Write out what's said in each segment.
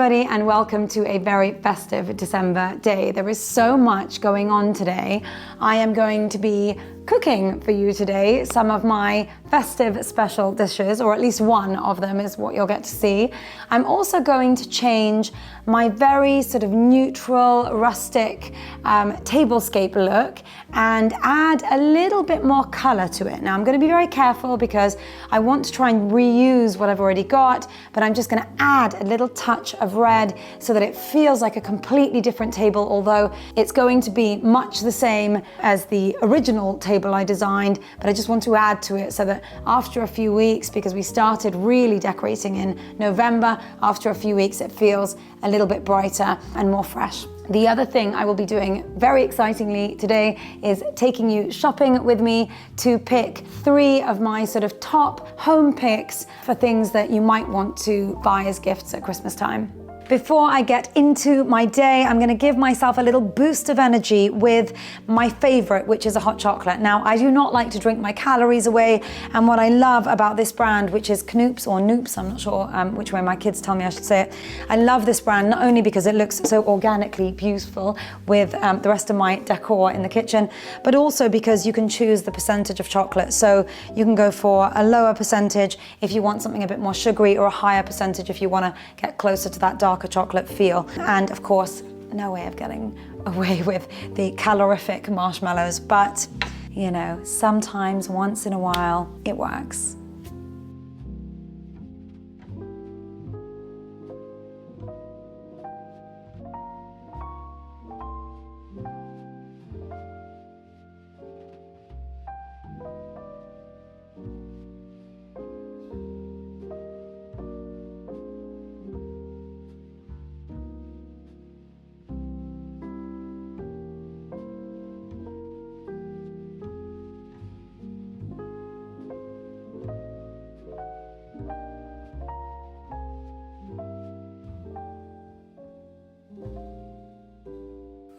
everybody, and welcome to a very festive December day. There is so much going on today. I am going to be cooking for you today some of my festive special dishes, or at least one of them is what you'll get to see. I'm also going to change my very sort of neutral, rustic tablescape look and add a little bit more color to it. Now I'm going to be very careful because I want to try and reuse what I've already got, but I'm just going to add a little touch of red so that it feels like a completely different table, although it's going to be much the same as the original table I designed, but I just want to add to it so that after a few weeks, because we started really decorating in November, after a few weeks it feels a little bit brighter and more fresh. The other thing I will be doing very excitingly today is taking you shopping with me to pick 3 of my sort of top home picks for things that you might want to buy as gifts at Christmas time. Before I get into my day, I'm going to give myself a little boost of energy with my favorite, which is a hot chocolate. Now, I do not like to drink my calories away, and what I love about this brand, which is KNOOPS or NOOPS, I'm not sure which way my kids tell me I should say it. I love this brand not only because it looks so organically beautiful with the rest of my decor in the kitchen, but also because you can choose the percentage of chocolate. So you can go for a lower percentage if you want something a bit more sugary, or a higher percentage if you want to get closer to that darker chocolate feel. And of course, no way of getting away with the calorific marshmallows, but you know, sometimes once in a while it works.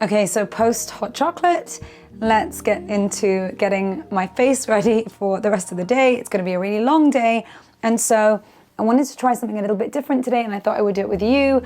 Okay, so post hot chocolate, let's get into getting my face ready for the rest of the day. It's going to be a really long day, and so I wanted to try something a little bit different today, and I thought I would do it with you.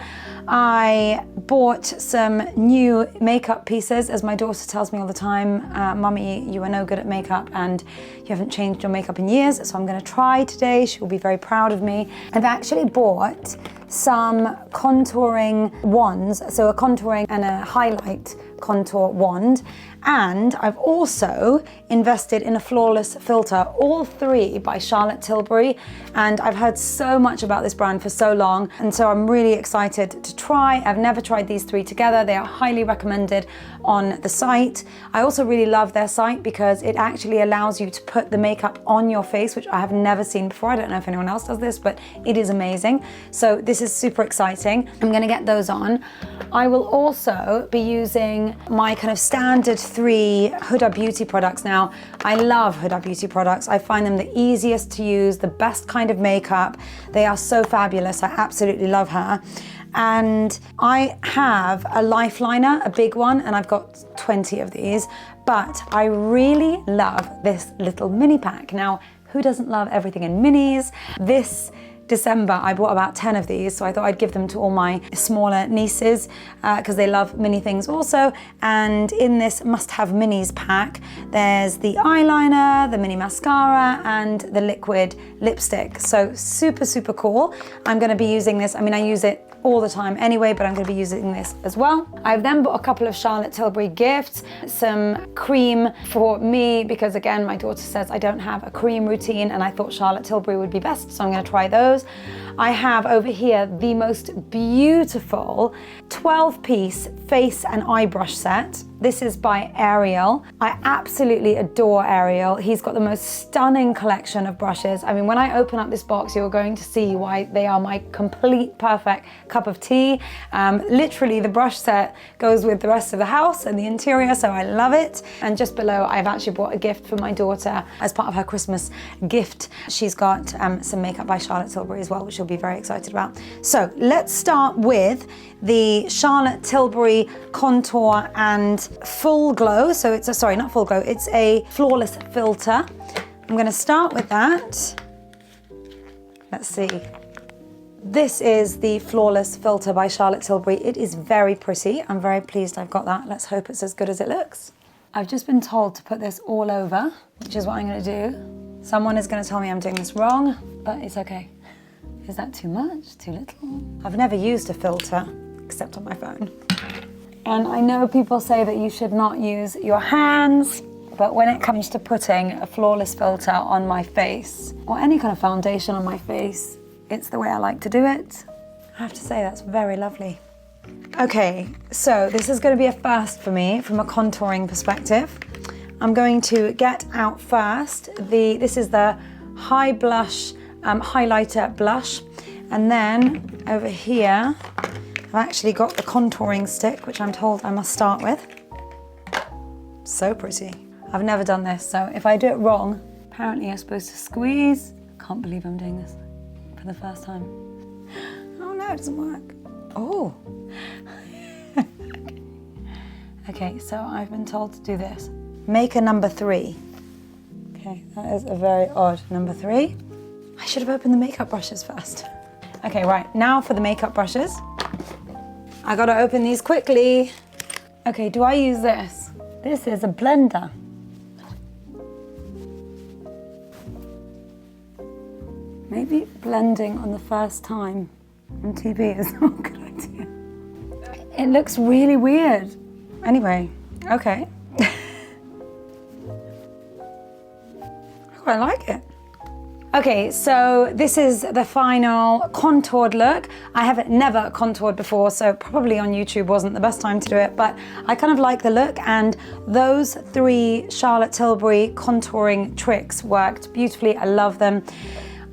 I bought some new makeup pieces, as my daughter tells me all the time, Mummy, you are no good at makeup and you haven't changed your makeup in years, so I'm going to try today. She will be very proud of me. I've actually bought some contouring wands, so a contouring and a highlight contour wand, and I've also invested in a flawless filter, all 3 by Charlotte Tilbury, and I've heard so much about this brand for so long, and so I'm really excited to try. I've never tried these 3 together. They are highly recommended on the site. I also really love their site because it actually allows you to put the makeup on your face, which I have never seen before. I don't know if anyone else does this, but it is amazing. So this is super exciting. I'm gonna get those on. I will also be using my kind of standard 3 Huda Beauty products. Now, I love Huda Beauty products. I find them the easiest to use, the best kind of makeup. They are so fabulous. I absolutely love her. And I have a lifeliner, a big one, and I've got 20 of these, but I really love this little mini pack. Now, who doesn't love everything in minis? This December, I bought about 10 of these, so I thought I'd give them to all my smaller nieces because they love mini things also. And in this must-have minis pack, there's the eyeliner, the mini mascara, and the liquid lipstick. So super, super cool. I'm going to be using this. I mean, I use it all the time anyway, but I'm going to be using this as well. I've then bought a couple of Charlotte Tilbury gifts, some cream for me, because again, my daughter says I don't have a cream routine, and I thought Charlotte Tilbury would be best, so I'm going to try those. I have over here the most beautiful 12-piece face and eye brush set. This is by ARIEL. I absolutely adore ARIEL. He's got the most stunning collection of brushes. I mean, when I open up this box, you're going to see why they are my complete perfect cup of tea. Literally, the brush set goes with the rest of the house and the interior, so I love it. And just below, I've actually bought a gift for my daughter as part of her Christmas gift. She's got some makeup by Charlotte Tilbury as well, which she'll be very excited about. So let's start with the Charlotte Tilbury Contour and Full Glow. So it's a, sorry, not Full Glow, it's a flawless filter. I'm going to start with that. Let's see. This is the Flawless Filter by Charlotte Tilbury. It is very pretty. I'm very pleased I've got that. Let's hope it's as good as it looks. I've just been told to put this all over, which is what I'm going to do. Someone is going to tell me I'm doing this wrong, but it's okay. Is that too much? Too little? I've never used a filter, except on my phone. And I know people say that you should not use your hands, but when it comes to putting a flawless filter on my face, or any kind of foundation on my face, it's the way I like to do it. I have to say, that's very lovely. Okay, so this is going to be a first for me from a contouring perspective. I'm going to get out first this is the High Blush highlighter blush, and then over here I've actually got the contouring stick, which I'm told I must start with. So pretty. I've never done this, so if I do it wrong, apparently I'm supposed to squeeze. Can't believe I'm doing this for the first time. Oh no, it doesn't work. Oh. Okay, so I've been told to do this. Make a number 3. Okay, that is a very odd number 3. I should have opened the makeup brushes first. Okay, right, now for the makeup brushes. I gotta open these quickly. Okay, do I use this? This is a blender. Maybe blending on the first time on TV is not a good idea. It looks really weird. Anyway, okay. I like it. Okay, so this is the final contoured look. I have never contoured before, so probably on YouTube wasn't the best time to do it, but I kind of like the look, and those 3 Charlotte Tilbury contouring tricks worked beautifully. I love them.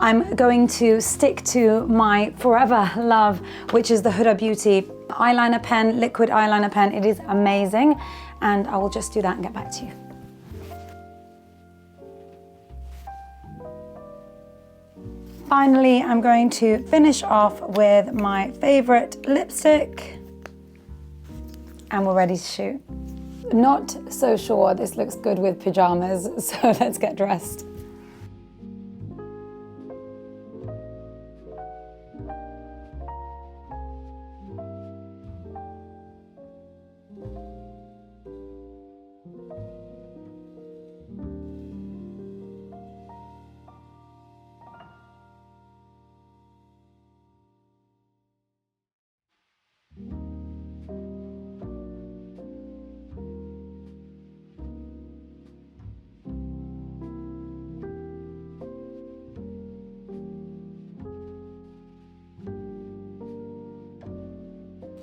I'm going to stick to my forever love, which is the Huda Beauty eyeliner pen, liquid eyeliner pen. It is amazing, and I will just do that and get back to you. Finally, I'm going to finish off with my favorite lipstick, and we're ready to shoot. Not so sure this looks good with pajamas, so let's get dressed.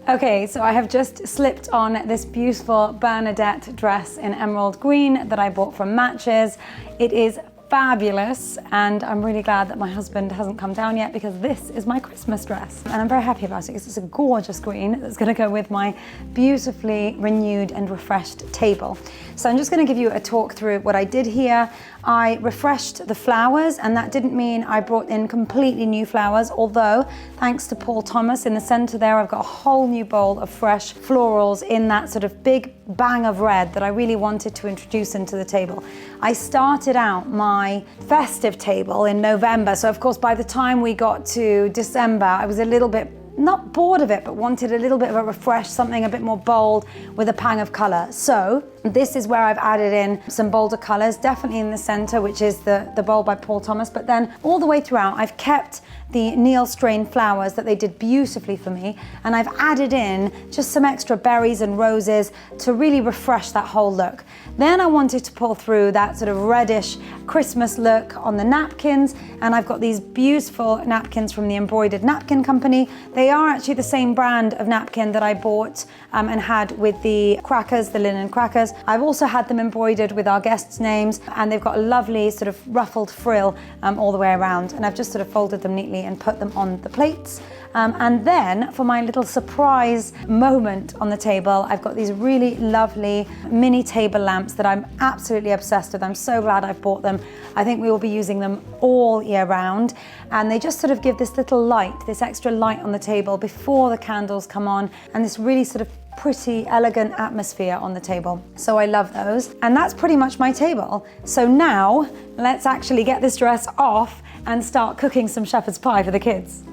Okay, so I have just slipped on this beautiful Bernadette dress in emerald green that I bought from Matches. It is fabulous, and I'm really glad that my husband hasn't come down yet, because this is my Christmas dress. And I'm very happy about it because it's a gorgeous green that's going to go with my beautifully renewed and refreshed table. So I'm just going to give you a talk through what I did here. I refreshed the flowers, and that didn't mean I brought in completely new flowers, although thanks to Paul Thomas in the center there, I've got a whole new bowl of fresh florals in that sort of big bang of red that I really wanted to introduce into the table. I started out my festive table in November, so of course by the time we got to December, I was a little bit not bored of it, but wanted a little bit of a refresh, something a bit more bold with a pang of color. So this is where I've added in some bolder colors, definitely in the center, which is the bowl by Paul Thomas, but then all the way throughout, I've kept the Neil Strain flowers that they did beautifully for me, and I've added in just some extra berries and roses to really refresh that whole look. Then I wanted to pull through that sort of reddish Christmas look on the napkins, and I've got these beautiful napkins from the Embroidered Napkin Company. They are actually the same brand of napkin that I bought and had with the crackers, the linen crackers. I've also had them embroidered with our guests' names, and they've got a lovely sort of ruffled frill all the way around, and I've just sort of folded them neatly and put them on the plates. And then for my little surprise moment on the table, I've got these really lovely mini table lamps that I'm absolutely obsessed with. I'm so glad I've bought them. I think we will be using them all year round, and they just sort of give this little light, this extra light on the table before the candles come on, and this really sort of pretty elegant atmosphere on the table. So I love those, and that's pretty much my table. So now let's actually get this dress off and start cooking some shepherd's pie for the kids.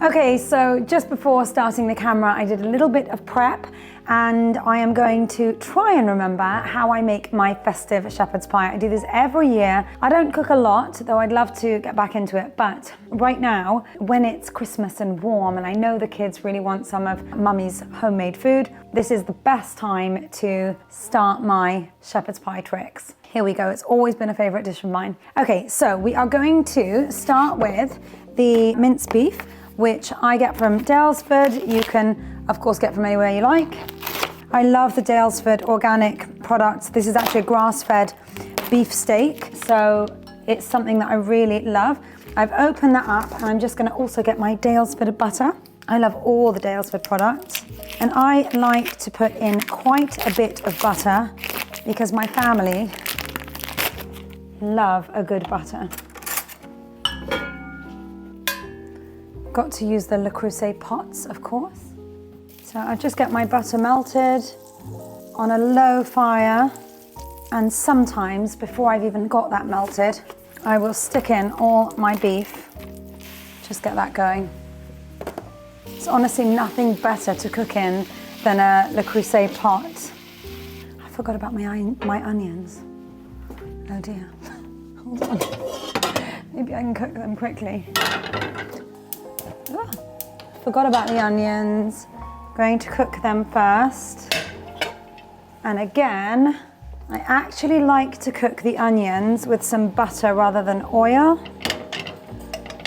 Okay, so just before starting the camera, I did a little bit of prep, and I am going to try and remember how I make my festive shepherd's pie. I do this every year. I don't cook a lot, though I'd love to get back into it, but right now, when it's Christmas and warm, and I know the kids really want some of Mummy's homemade food, this is the best time to start my shepherd's pie tricks. Here we go, it's always been a favorite dish of mine. Okay, so we are going to start with the minced beef, which I get from Daylesford. You can, of course, get from anywhere you like. I love the Daylesford organic products. This is actually a grass-fed beef steak, so it's something that I really love. I've opened that up, and I'm just gonna also get my Daylesford butter. I love all the Daylesford products, and I like to put in quite a bit of butter because my family love a good butter. Got to use the Le Creuset pots, of course. So I just get my butter melted on a low fire, and sometimes before I've even got that melted, I will stick in all my beef. Just get that going. It's honestly nothing better to cook in than a Le Creuset pot. I forgot about my onions. Oh dear. Hold on. Maybe I can cook them quickly. Forgot about the onions. Going to cook them first. And again, I actually like to cook the onions with some butter rather than oil.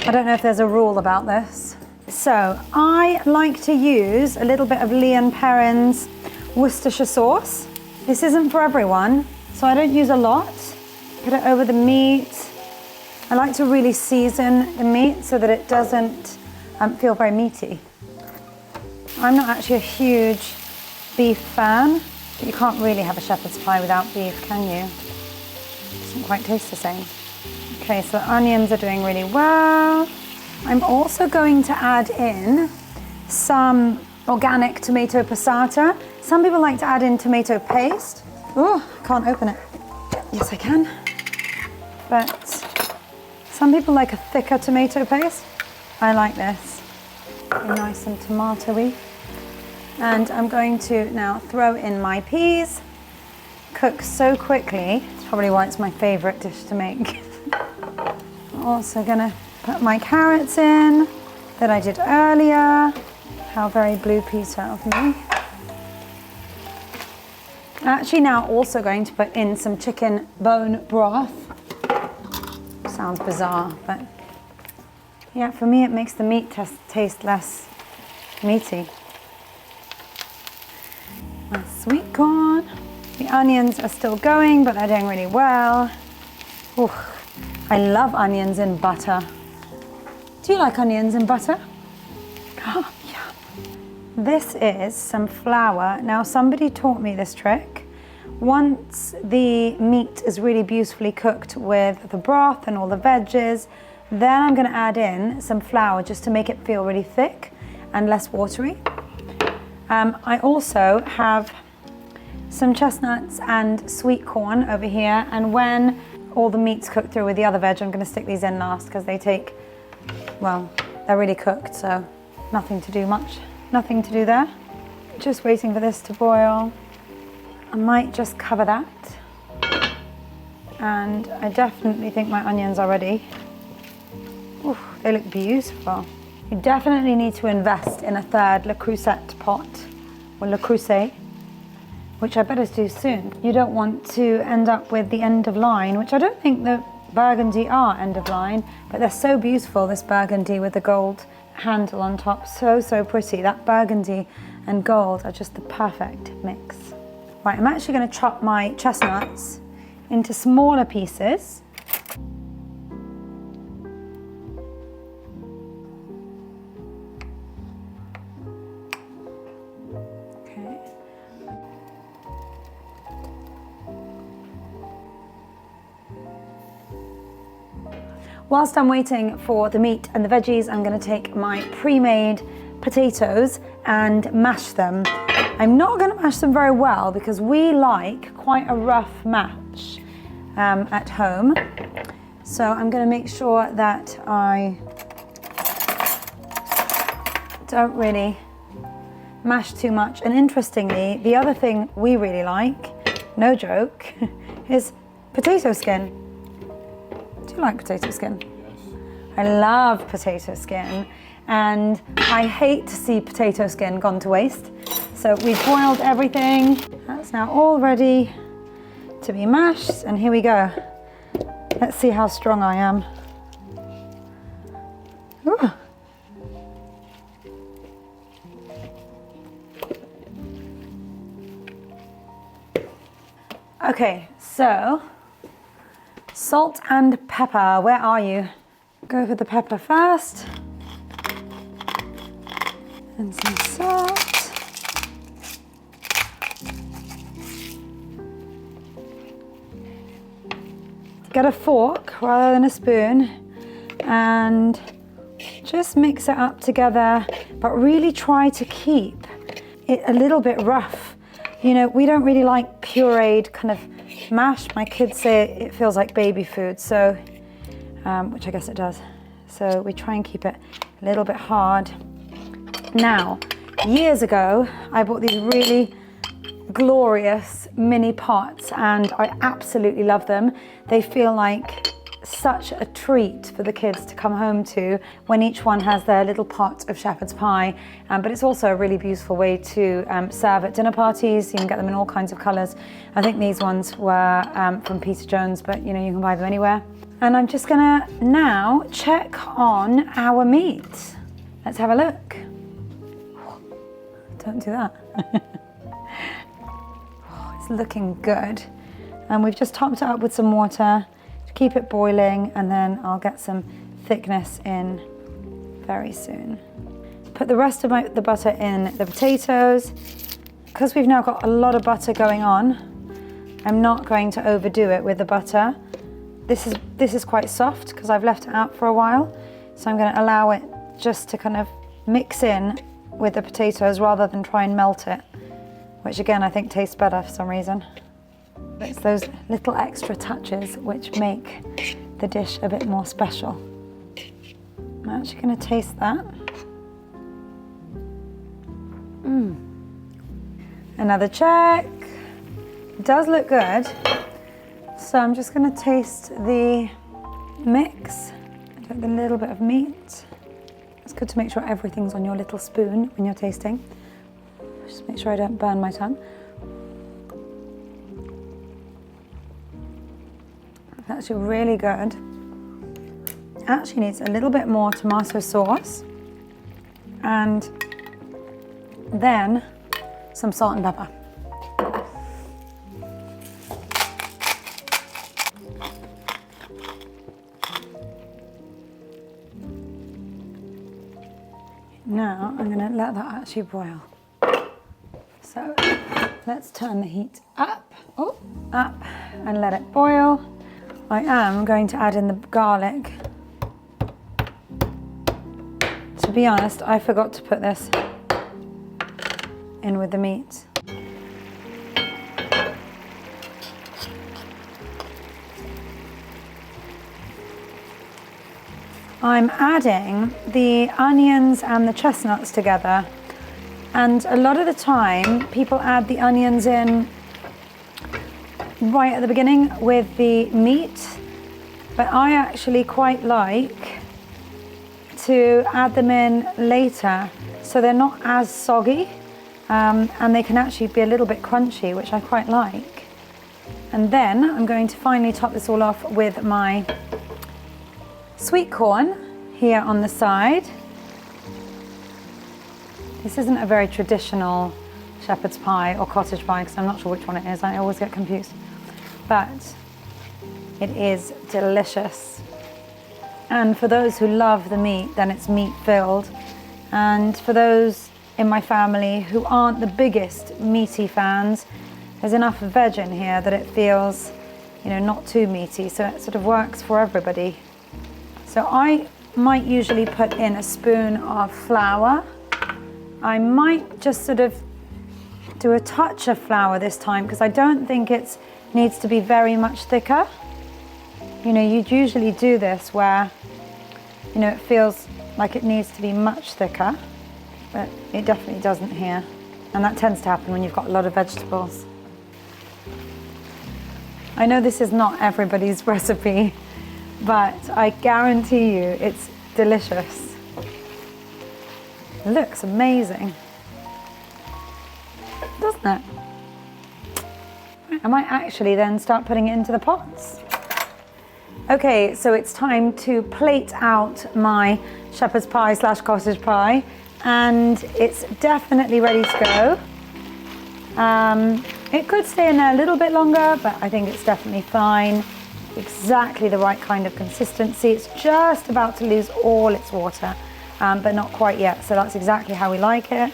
I don't know if there's a rule about this. So I like to use a little bit of Leon Perrin's Worcestershire sauce. This isn't for everyone, so I don't use a lot. Put it over the meat. I like to really season the meat so that it doesn't feel very meaty. I'm not actually a huge beef fan, but you can't really have a shepherd's pie without beef, can you? It doesn't quite taste the same. Okay, so the onions are doing really well. I'm also going to add in some organic tomato passata. Some people like to add in tomato paste. Oh, I can't open it. Yes, I can. But some people like a thicker tomato paste. I like this. Very nice and tomatoey. And I'm going to now throw in my peas. Cook so quickly. It's probably why it's my favorite dish to make. I'm also gonna put my carrots in that I did earlier. How very Blue Peter of me. I'm actually now also going to put in some chicken bone broth. Sounds bizarre, but yeah, for me it makes the meat taste less meaty. My sweet corn. The onions are still going, but they're doing really well. Ooh, I love onions in butter. Do you like onions in butter? Oh, yeah. This is some flour. Now, somebody taught me this trick. Once the meat is really beautifully cooked with the broth and all the veggies, then I'm going to add in some flour just to make it feel really thick and less watery. I also have some chestnuts and sweet corn over here, and when all the meat's cooked through with the other veg, I'm going to stick these in last because they take, well, they're really cooked, so nothing to do there. Just waiting for this to boil. I might just cover that. And I definitely think my onions are ready. Ooh, they look beautiful. You definitely need to invest in a third Le Creuset pot, or Le Creuset, which I better do soon. You don't want to end up with the end of line, which I don't think the burgundy are end of line, but they're so beautiful, this burgundy with the gold handle on top. So, so pretty. That burgundy and gold are just the perfect mix. Right, I'm actually going to chop my chestnuts into smaller pieces. Whilst I'm waiting for the meat and the veggies, I'm going to take my pre-made potatoes and mash them. I'm not going to mash them very well because we like quite a rough mash at home. So I'm going to make sure that I don't really mash too much. And interestingly, the other thing we really like, no joke, is potato skin. Do you like potato skin? Yes. I love potato skin, and I hate to see potato skin gone to waste. So we've boiled everything. That's now all ready to be mashed, and here we go. Let's see how strong I am. Ooh. Okay, so salt and pepper, where are you? Go for the pepper first. And some salt. Get a fork rather than a spoon and just mix it up together, but really try to keep it a little bit rough. You know, we don't really like pureed kind of mash. My kids say it feels like baby food, so, which I guess it does. So we try and keep it a little bit hard. Now, years ago, I bought these really glorious mini pots, and I absolutely love them. They feel like such a treat for the kids to come home to when each one has their little pot of shepherd's pie, but it's also a really beautiful way to serve at dinner parties. You can get them in all kinds of colours. I think these ones were from Peter Jones, but you know, you can buy them anywhere. And I'm just gonna now check on our meat. Let's have a look. Don't do that. It's looking good. And we've just topped it up with some water to keep it boiling, and then I'll get some thickness in very soon. Put the rest of the butter in the potatoes. Because we've now got a lot of butter going on, I'm not going to overdo it with the butter. This is quite soft because I've left it out for a while, so I'm going to allow it just to kind of mix in with the potatoes rather than try and melt it, which again I think tastes better for some reason. It's those little extra touches which make the dish a bit more special. I'm actually going to taste that. Another check. It does look good. So I'm just going to taste the mix, with a little bit of meat. It's good to make sure everything's on your little spoon when you're tasting. Just make sure I don't burn my tongue. It's actually really good. It actually needs a little bit more tomato sauce, and then some salt and pepper. Now I'm going to let that actually boil. So let's turn the heat up, up, and let it boil. I am going to add in the garlic. To be honest, I forgot to put this in with the meat. I'm adding the onions and the chestnuts together, and a lot of the time people add the onions in right at the beginning with the meat, but I actually quite like to add them in later so they're not as soggy, and they can actually be a little bit crunchy, which I quite like. And then I'm going to finally top this all off with my sweet corn here on the side. This isn't a very traditional shepherd's pie or cottage pie because I'm not sure which one it is. I always get confused. But it is delicious. And for those who love the meat, then it's meat filled. And for those in my family who aren't the biggest meaty fans, there's enough veg in here that it feels, you know, not too meaty. So it sort of works for everybody. So I might usually put in a spoon of flour. I might just sort of do a touch of flour this time because I don't think it needs to be very much thicker. You know, you'd usually do this where, you know, it feels like it needs to be much thicker. but it definitely doesn't here. And that tends to happen when you've got a lot of vegetables. I know this is not everybody's recipe, but I guarantee you it's delicious. It looks amazing, doesn't it? I might actually then start putting it into the pots. Okay, so it's time to plate out my shepherd's pie / cottage pie, and it's definitely ready to go. It could stay in there a little bit longer, but I think it's definitely fine. Exactly the right kind of consistency. It's just about to lose all its water, but not quite yet. So that's exactly how we like it.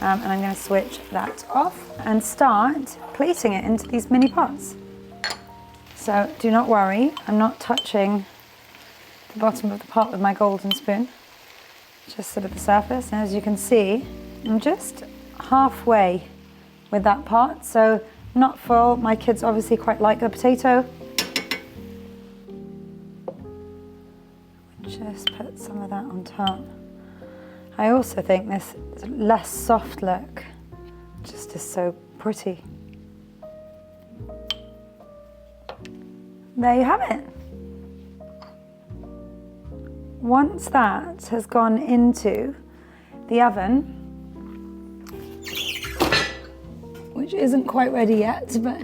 And I'm going to switch that off and start plating it into these mini pots. So do not worry, I'm not touching the bottom of the pot with my golden spoon, just sort of the surface. And as you can see, I'm just halfway with that pot, so not full. My kids obviously quite like the potato. Just put some of that on top. I also think this less soft look just is so pretty. There you have it. Once that has gone into the oven, which isn't quite ready yet, but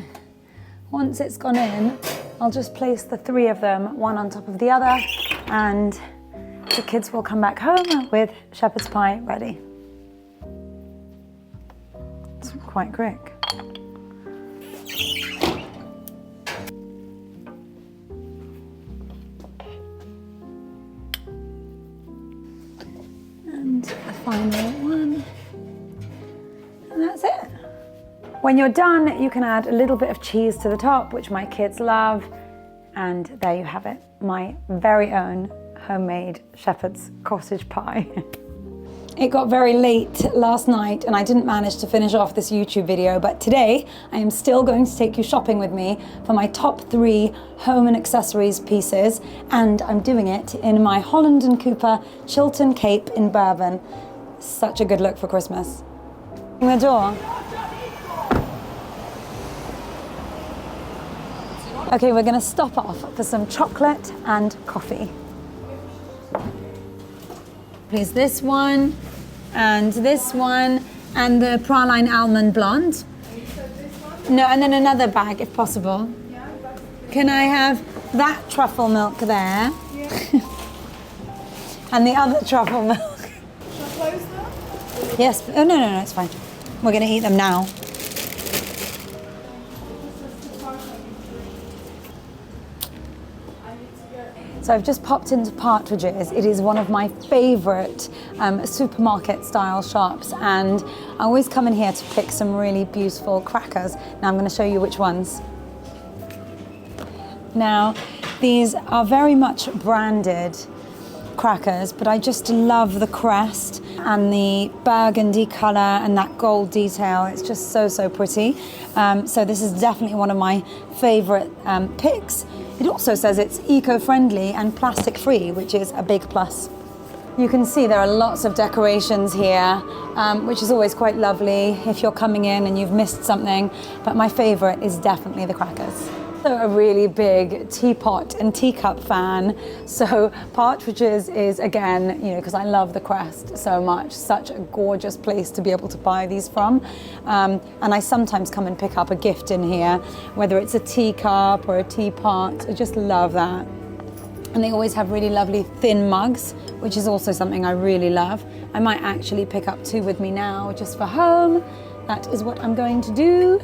once it's gone in, I'll just place the 3 of them, one on top of the other, and the kids will come back home with shepherd's pie ready. It's quite quick. And a final one, and that's it. When you're done, you can add a little bit of cheese to the top, which my kids love, and there you have it, my very own homemade shepherd's cottage pie. It got very late last night and I didn't manage to finish off this YouTube video, but today I am still going to take you shopping with me for my top 3 home and accessories pieces, and I'm doing it in my Holland & Cooper Chiltern Cape in Bourbon. Such a good look for Christmas. The door. Okay, we're going to stop off for some chocolate and coffee. Please, this one, and this one, and the Praline Almond Blonde. No, and then another bag, if possible. Can I have that truffle milk there? And the other truffle milk. Should I close that? Yes. Oh, no, it's fine. We're going to eat them now. So I've just popped into Partridge's. It is one of my favourite supermarket style shops, and I always come in here to pick some really beautiful crackers. Now I'm going to show you which ones. Now these are very much branded crackers, but I just love the crest and the burgundy colour and that gold detail. It's just so pretty. So this is definitely one of my favourite picks. It also says it's eco-friendly and plastic-free, which is a big plus. You can see there are lots of decorations here, which is always quite lovely if you're coming in and you've missed something, but my favourite is definitely the crackers. So a really big teapot and teacup fan, so Partridge's is, again, you know, because I love the crest so much, such a gorgeous place to be able to buy these from. And I sometimes come and pick up a gift in here, whether it's a teacup or a teapot. I just love that. And they always have really lovely thin mugs, which is also something I really love. I might actually pick up 2 with me now just for home. That is what I'm going to do.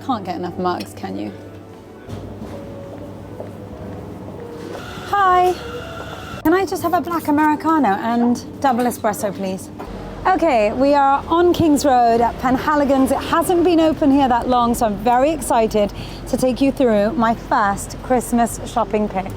Can't get enough mugs, can you? Hi, can I just have a black Americano and double espresso, please? Okay, we are on King's Road at Penhaligon's. It hasn't been open here that long, so I'm very excited to take you through my first Christmas shopping pick.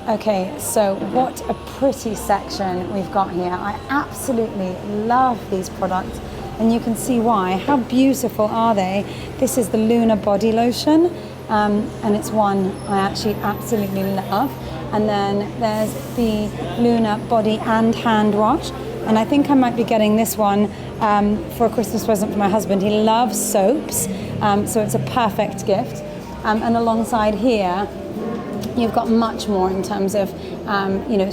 Okay, so what a pretty section we've got here. I absolutely love these products, and you can see why. How beautiful are they? This is the Lunar body lotion. And it's one I actually absolutely love. And then there's the Luna body and hand wash. And I think I might be getting this one for a Christmas present for my husband. He loves soaps, so it's a perfect gift. And alongside here, you've got much more in terms of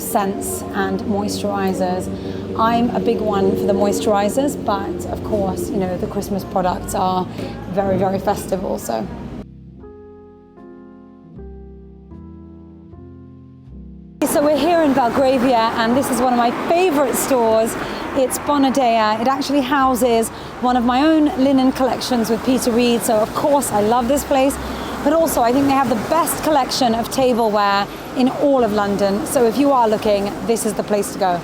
scents and moisturizers. I'm a big one for the moisturizers, but of course, the Christmas products are very, very festive also. So we're here in Belgravia, and this is one of my favorite stores. It's Bonadea. It actually houses one of my own linen collections with Peter Reed, so of course I love this place. But also I think they have the best collection of tableware in all of London. So if you are looking, this is the place to go.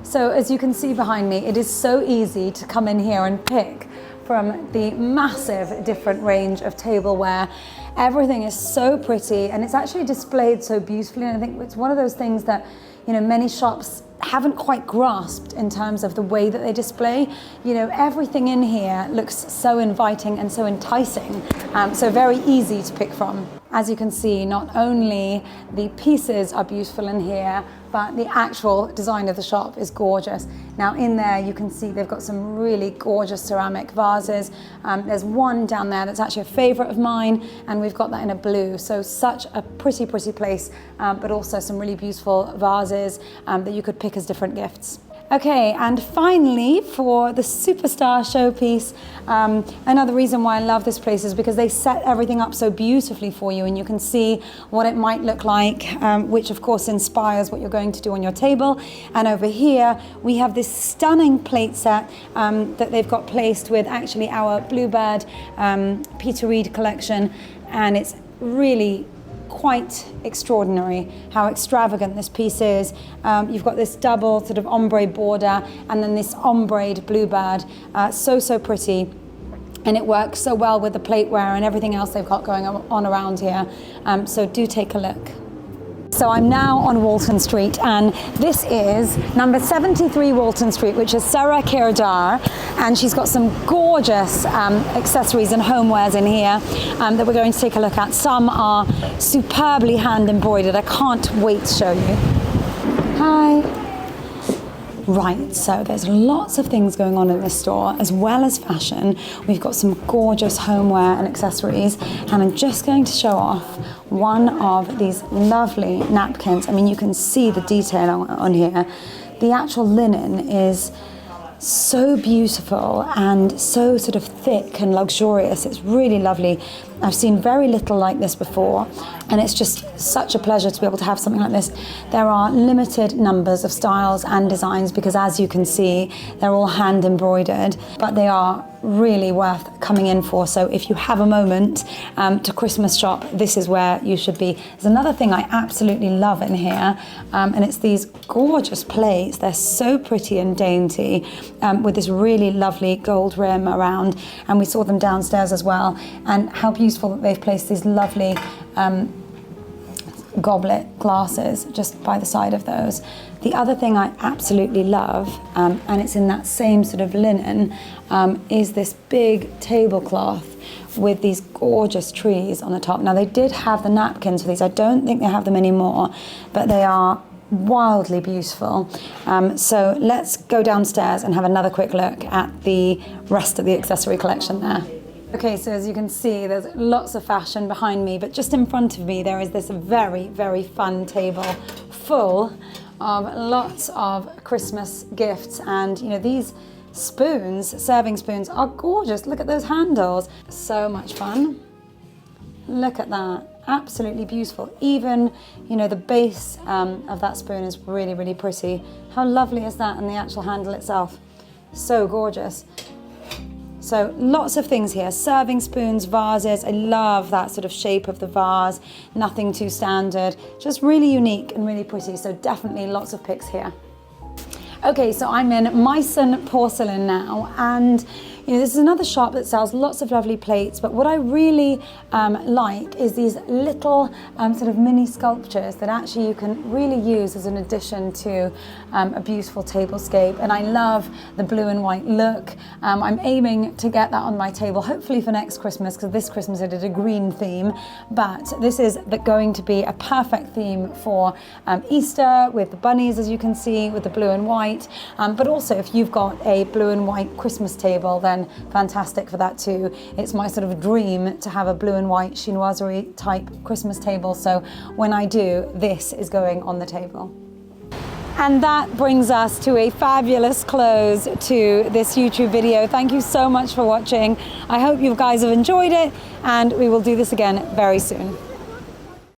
So as you can see behind me, it is so easy to come in here and pick from the massive different range of tableware. Everything is so pretty, and it's actually displayed so beautifully. And I think it's one of those things that many shops haven't quite grasped in terms of the way that they display. Everything in here looks so inviting and so enticing, so very easy to pick from. As you can see, not only the pieces are beautiful in here, but the actual design of the shop is gorgeous. Now in there you can see they've got some really gorgeous ceramic vases. There's one down there that's actually a favorite of mine, and we've got that in a blue. So such a pretty place, but also some really beautiful vases that you could pick as different gifts. Okay, and finally for the superstar showpiece, another reason why I love this place is because they set everything up so beautifully for you, and you can see what it might look like, which of course inspires what you're going to do on your table. And over here we have this stunning plate set that they've got placed with actually our Bluebird Peter Reed collection, and it's really quite extraordinary how extravagant this piece is. You've got this double sort of ombre border, and then this ombre'd Bluebird, so pretty, and it works so well with the plateware and everything else they've got going on around here. So do take a look. So I'm now on Walton Street, and this is number 73 Walton Street, which is Sarah Kirdar, and she's got some gorgeous accessories and homewares in here that we're going to take a look at. Some are superbly hand embroidered. I can't wait to show you. Hi. Right, so there's lots of things going on in this store, as well as fashion. We've got some gorgeous homeware and accessories, and I'm just going to show off one of these lovely napkins. I mean, you can see the detail on here. The actual linen is so beautiful and so sort of thick and luxurious. It's really lovely. I've seen very little like this before, and it's just such a pleasure to be able to have something like this. There are limited numbers of styles and designs because, as you can see, they're all hand embroidered, but they are really worth coming in for. So if you have a moment to Christmas shop, this is where you should be. There's another thing I absolutely love in here, and it's these gorgeous plates. They're so pretty and dainty, with this really lovely gold rim around, and we saw them downstairs as well. And how beautiful that they've placed these lovely goblet glasses just by the side of those. The other thing I absolutely love, and it's in that same sort of linen, is this big tablecloth with these gorgeous trees on the top. Now, they did have the napkins for these. I don't think they have them anymore, but they are wildly beautiful. So let's go downstairs and have another quick look at the rest of the accessory collection there. Okay, so as you can see, there's lots of fashion behind me, but just in front of me there is this very, very fun table full of lots of Christmas gifts. And these spoons, serving spoons, are gorgeous. Look at those handles. So much fun. Look at that. Absolutely beautiful. Even, the base of that spoon is really, really pretty. How lovely is that? And the actual handle itself. So gorgeous. So lots of things here, serving spoons, vases. I love that sort of shape of the vase, nothing too standard, just really unique and really pretty. So definitely lots of picks here. Okay, so I'm in Meissen Porcelain now, and You know, this is another shop that sells lots of lovely plates, but what I really like is these little sort of mini sculptures that actually you can really use as an addition to a beautiful tablescape. And I love the blue and white look. I'm aiming to get that on my table, hopefully for next Christmas, because this Christmas I did a green theme, but this is going to be a perfect theme for Easter with the bunnies, as you can see, with the blue and white. But also if you've got a blue and white Christmas table, then fantastic for that too. It's my sort of dream to have a blue and white chinoiserie type Christmas table. So when I do, this is going on the table. And that brings us to a fabulous close to this YouTube video. Thank you so much for watching. I hope you guys have enjoyed it, and we will do this again very soon.